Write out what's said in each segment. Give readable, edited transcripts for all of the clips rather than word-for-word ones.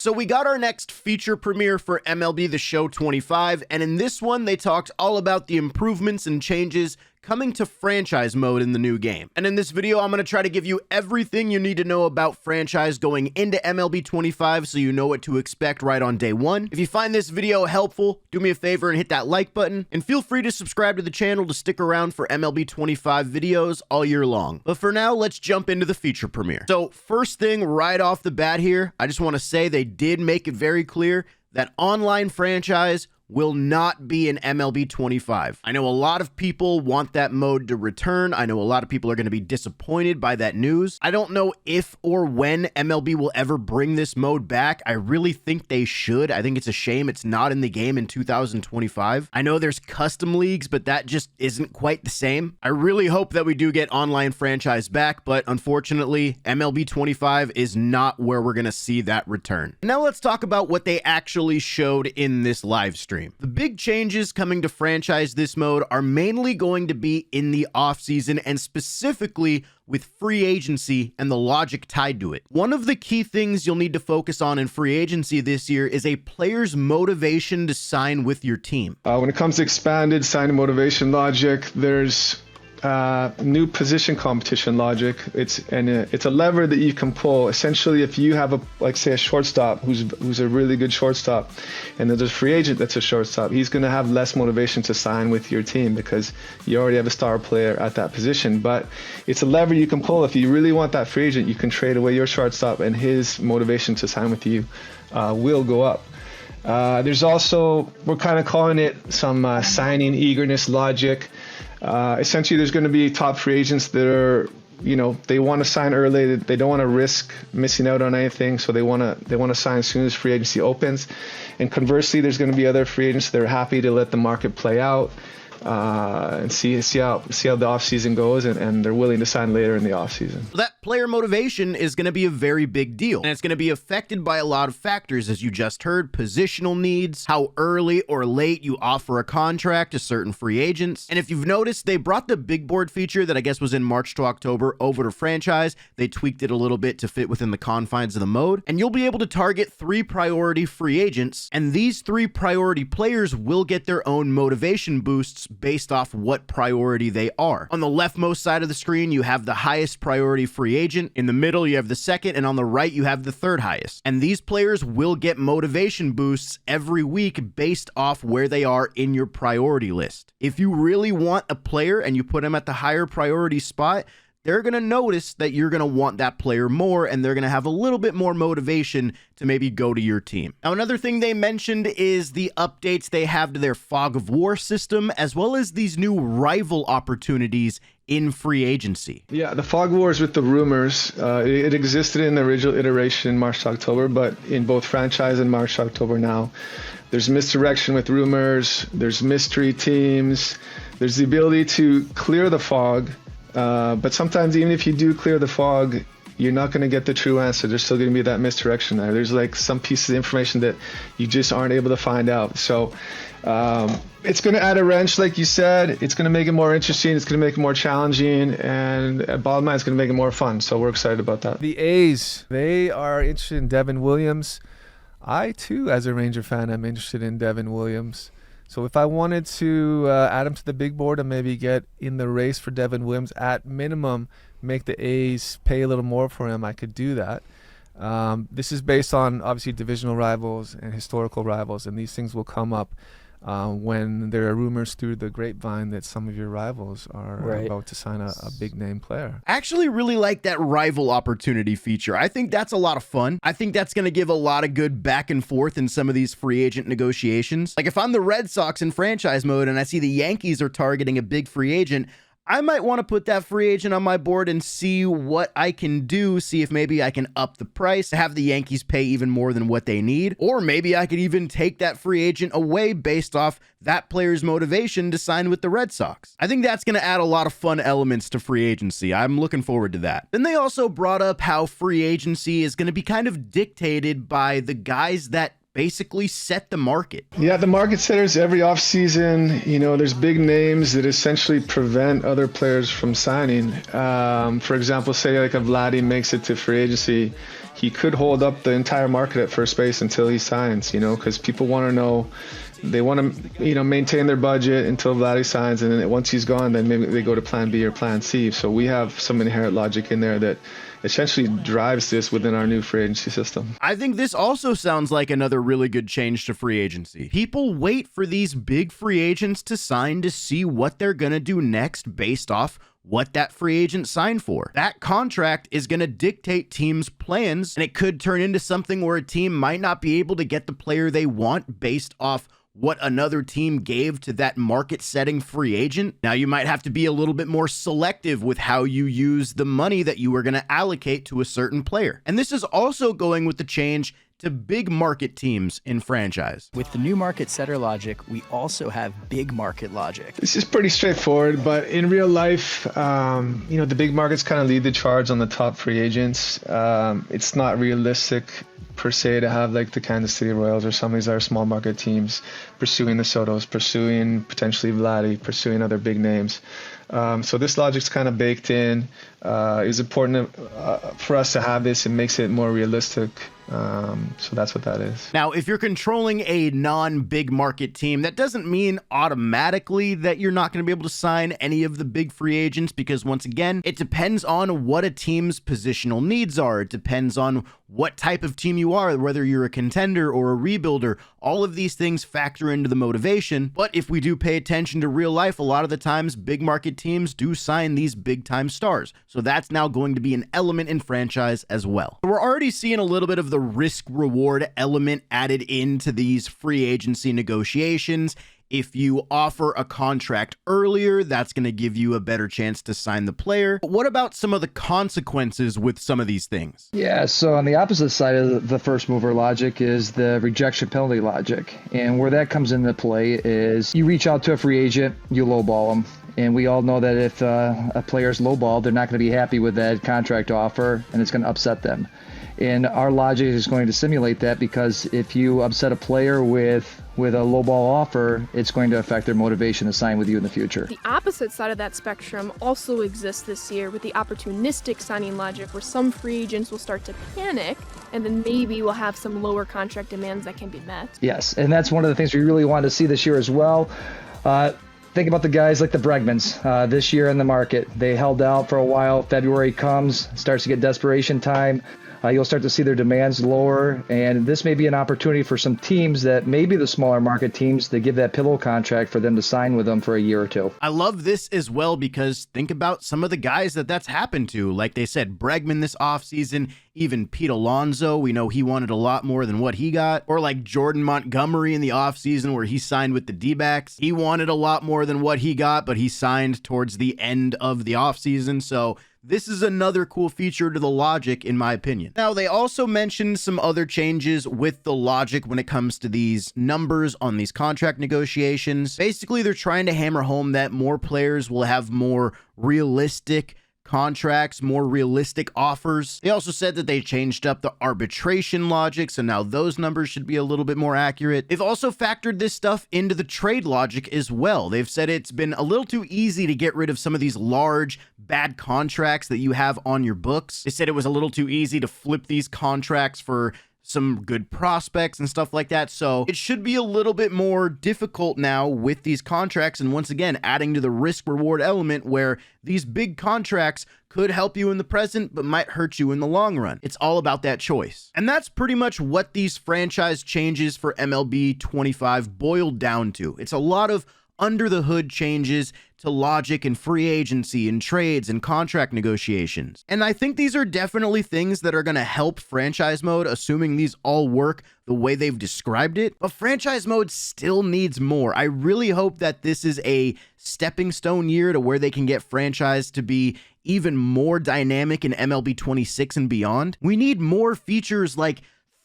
So we got our next feature premiere for MLB The Show 25, and in this one, they talked all about the improvements and changes coming to franchise mode in the new game. And in this video, I'm going to try to give you everything you need to know about franchise going into MLB 25 so you know what to expect right on day one. If you find this video helpful, do me a favor and hit that like button, and feel free to subscribe to the channel to stick around for MLB 25 videos all year long. But for now, let's jump into the feature premiere. So first thing right off the bat here, I just want to say they did make it very clear that online franchise will not be in MLB 25. I know a lot of people want that mode to return. I know a lot of people are going to be disappointed by that news. I don't know if or when MLB will ever bring this mode back. I really think they should. I think it's a shame it's not in the game in 2025. I know there's custom leagues, but that just isn't quite the same. I really hope that we do get online franchise back, but unfortunately, MLB 25 is not where we're going to see that return. Now let's talk about what they actually showed in this live stream. The big changes coming to franchise this mode are mainly going to be in the offseason and specifically with free agency and the logic tied to it. One of the key things you'll need to focus on in free agency this year is a player's motivation to sign with your team. When it comes to expanded sign motivation logic, there's new position competition logic. It's a lever that you can pull. Essentially, if you have say a shortstop who's a really good shortstop, and there's a free agent that's a shortstop, he's going to have less motivation to sign with your team because you already have a star player at that position. But it's a lever you can pull. If you really want that free agent, you can trade away your shortstop, and his motivation to sign with you will go up. There's also, we're kind of calling it some signing eagerness logic. Essentially, there's going to be top free agents that are, they want to sign early. They don't want to risk missing out on anything, so they want to sign as soon as free agency opens. And conversely, there's going to be other free agents that are happy to let the market play out and see how the offseason goes, and they're willing to sign later in the offseason. That player motivation is going to be a very big deal, and it's going to be affected by a lot of factors, as you just heard: positional needs, how early or late you offer a contract to certain free agents. And if you've noticed, they brought the big board feature that I guess was in March to October over to franchise. They tweaked it a little bit to fit within the confines of the mode, and you'll be able to target 3 priority free agents, and these 3 priority players will get their own motivation boosts based off what priority they are. On the leftmost side of the screen, you have the highest priority free agent. In the middle, you have the second, and on the right, you have the third highest. And these players will get motivation boosts every week based off where they are in your priority list. If you really want a player and you put them at the higher priority spot, they're going to notice that you're going to want that player more, and they're going to have a little bit more motivation to maybe go to your team. Now, another thing they mentioned is the updates they have to their Fog of War system, as well as these new rival opportunities in free agency. Yeah, the Fog Wars with the rumors, it existed in the original iteration in March to October, but in both franchise and March to October now, there's misdirection with rumors, there's mystery teams, there's the ability to clear the fog. But sometimes even if you do clear the fog, you're not going to get the true answer. There's still going to be that misdirection there. There's like some pieces of information that you just aren't able to find out. So it's going to add a wrench, like you said. It's going to make it more interesting. It's going to make it more challenging. And bottom line, it's going to make it more fun. So we're excited about that. The A's, they are interested in Devin Williams. I, too, as a Ranger fan, am interested in Devin Williams. So if I wanted to add him to the big board and maybe get in the race for Devin Williams, at minimum, make the A's pay a little more for him, I could do that. This is based on, obviously, divisional rivals and historical rivals, and these things will come up when there are rumors through the grapevine that some of your rivals are about to sign a big name player. I actually really like that rival opportunity feature. I think that's a lot of fun. I think that's going to give a lot of good back and forth in some of these free agent negotiations. Like if I'm the Red Sox in franchise mode and I see the Yankees are targeting a big free agent, I might want to put that free agent on my board and see what I can do, see if maybe I can up the price, have the Yankees pay even more than what they need, or maybe I could even take that free agent away based off that player's motivation to sign with the Red Sox. I think that's going to add a lot of fun elements to free agency. I'm looking forward to that. Then they also brought up how free agency is going to be kind of dictated by the guys that basically set the market. Yeah, the market setters every offseason, there's big names that essentially prevent other players from signing. For example, say like a Vladdy makes it to free agency, he could hold up the entire market at first base until he signs, because people want to know, they want to, maintain their budget until Vladdy signs, and then once he's gone, then maybe they go to plan B or plan C. So we have some inherent logic in there that essentially drives this within our new free agency system. I think this also sounds like another really good change to free agency. People wait for these big free agents to sign to see what they're going to do next based off what that free agent signed for. That contract is going to dictate teams' plans, and it could turn into something where a team might not be able to get the player they want based off what another team gave to that market-setting free agent. Now, you might have to be a little bit more selective with how you use the money that you are going to allocate to a certain player. And this is also going with the change to big market teams in franchise. With the new market setter logic, we also have big market logic. This is pretty straightforward, but in real life, the big markets kind of lead the charge on the top free agents. It's not realistic per se to have like the Kansas City Royals or some of these other small market teams pursuing the Sotos, pursuing potentially Vladdy, pursuing other big names. So this logic's kind of baked in. It's important for us to have this. It makes it more realistic. So that's what that is. Now, if you're controlling a non-big market team, that doesn't mean automatically that you're not going to be able to sign any of the big free agents, because once again, it depends on what a team's positional needs are. It depends on what type of team you are, whether you're a contender or a rebuilder. All of these things factor into the motivation. But if we do pay attention to real life, a lot of the times big market teams do sign these big time stars. So that's now going to be an element in franchise as well. We're already seeing a little bit of the risk reward element added into these free agency negotiations. If you offer a contract earlier, that's going to give you a better chance to sign the player. But what about some of the consequences with some of these things? Yeah, so on the opposite side of the first mover logic is the rejection penalty logic. And where that comes into play is you reach out to a free agent, you lowball them. And we all know that if a player's lowballed, they're not going to be happy with that contract offer, and it's going to upset them. And our logic is going to simulate that, because if you upset a player with a lowball offer, it's going to affect their motivation to sign with you in the future. The opposite side of that spectrum also exists this year with the opportunistic signing logic, where some free agents will start to panic, and then maybe we'll have some lower contract demands that can be met. Yes, and that's one of the things we really wanted to see this year as well. Think about the guys like the Bregmans this year in the market. They held out for a while. February comes, starts to get desperation time. You'll start to see their demands lower, and this may be an opportunity for some teams that maybe the smaller market teams, they give that pillow contract for them to sign with them for a year or two. I love this as well, because think about some of the guys that's happened to. Like they said, Bregman this offseason, even Pete Alonso, we know he wanted a lot more than what he got. Or like Jordan Montgomery in the offseason where he signed with the D-backs. He wanted a lot more than what he got, but he signed towards the end of the offseason. So this is another cool feature to the logic, in my opinion. Now, they also mentioned some other changes with the logic when it comes to these numbers on these contract negotiations. Basically, they're trying to hammer home that more players will have more realistic contracts, more realistic offers. They also said that they changed up the arbitration logic, so now those numbers should be a little bit more accurate. They've also factored this stuff into the trade logic as well. They've said it's been a little too easy to get rid of some of these large, bad contracts that you have on your books. They said it was a little too easy to flip these contracts for some good prospects and stuff like that. So it should be a little bit more difficult now with these contracts. And once again, adding to the risk reward element where these big contracts could help you in the present, but might hurt you in the long run. It's all about that choice. And that's pretty much what these franchise changes for MLB 25 boiled down to. It's a lot of under the hood changes to logic and free agency and trades and contract negotiations. And I think these are definitely things that are going to help franchise mode, assuming these all work the way they've described it. But franchise mode still needs more. I really hope that this is a stepping stone year to where they can get franchise to be even more dynamic in MLB 26 and beyond. We need more features like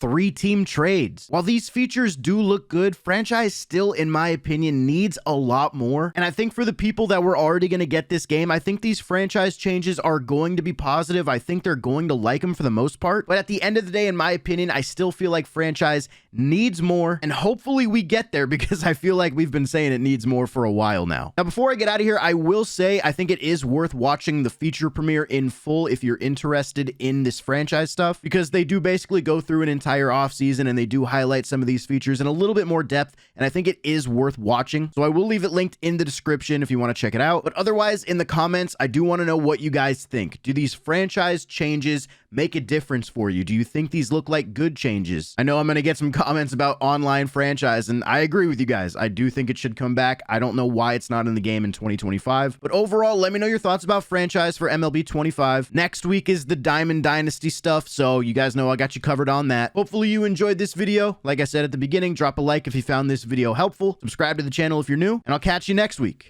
3-team trades. While these features do look good, franchise still, in my opinion, needs a lot more. And I think for the people that were already going to get this game, I think these franchise changes are going to be positive. I think they're going to like them for the most part. But at the end of the day, in my opinion, I still feel like franchise needs more. And hopefully we get there, because I feel like we've been saying it needs more for a while now. Now, before I get out of here, I will say I think it is worth watching the feature premiere in full if you're interested in this franchise stuff, because they do basically go through an entire offseason and they do highlight some of these features in a little bit more depth, and I think it is worth watching. So I will leave it linked in the description if you want to check it out. But otherwise, in the comments, I do want to know what you guys think. Do these franchise changes make a difference for you? Do you think these look like good changes? I know I'm going to get some comments about online franchise, and I agree with you guys. I do think it should come back. I don't know why it's not in the game in 2025. But overall, let me know your thoughts about franchise for MLB 25. Next week is the Diamond Dynasty stuff, so you guys know I got you covered on that. Hopefully you enjoyed this video. Like I said at the beginning, drop a like if you found this video helpful. Subscribe to the channel if you're new, and I'll catch you next week.